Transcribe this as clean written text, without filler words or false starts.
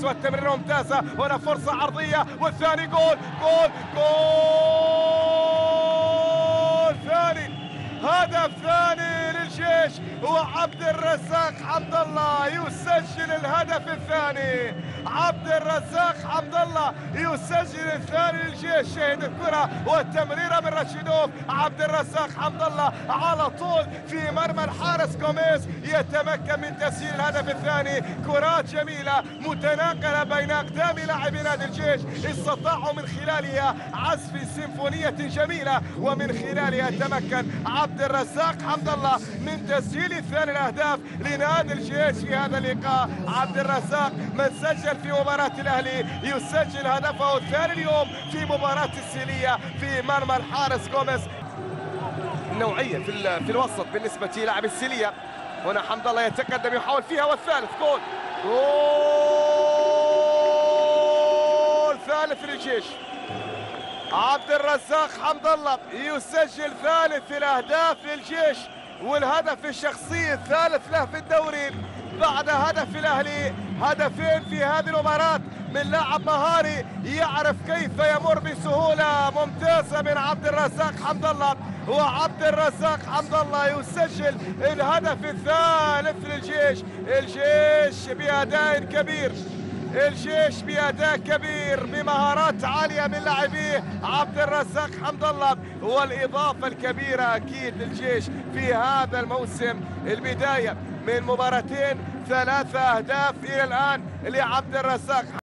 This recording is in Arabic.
والتمريرة ممتازة، هنا فرصة عرضية والثاني جول جول جول ثاني، هدف ثاني للجيش، وعبد الرزاق حمد الله يسجل الهدف الثاني. عبد الرزاق حمد الله يسجل الثاني للجيش. شاهد الكرة والتمريرة من رشيدوف. عبد الرزاق حمد الله على طول في مرمى الحارس جوميز يتمكن من تسجيل الهدف الثاني. كرات جميلة متناقلة بين أقدام لاعبي نادي الجيش، استطاعوا من خلالها عزف سيمفونية جميلة، ومن خلالها تمكن عبد الرزاق حمد الله من تسجيل ثاني الأهداف لنادي الجيش في هذا اللقاء. عبد الرزاق من سجل في مباراة الأهلي يسجل هدفه الثاني اليوم في مباراة السيلية في مرمى الحارس جوميز. نوعية في الوسط بالنسبة للاعب السيلية. هنا حمد الله يتقدم يحاول فيها، والثالث جول جول ثالث للجيش. عبد الرزاق حمد الله يسجل ثالث الأهداف للجيش، والهدف الشخصي الثالث له في الدوري بعد هدف الأهلي. هدفين في هذه المباراة من لاعب مهاري يعرف كيف يمر بسهولة ممتازة من عبد الرزاق حمد الله. وعبد الرزاق حمد الله يسجل الهدف الثالث للجيش. الجيش بأداء كبير، الجيش بأداء كبير بمهارات عالية من لاعبيه عبد الرزاق حمد الله. والإضافة الكبيرة أكيد للجيش في هذا الموسم، البداية من مباراتين 3 أهداف إلى الآن لعبد الرزاق.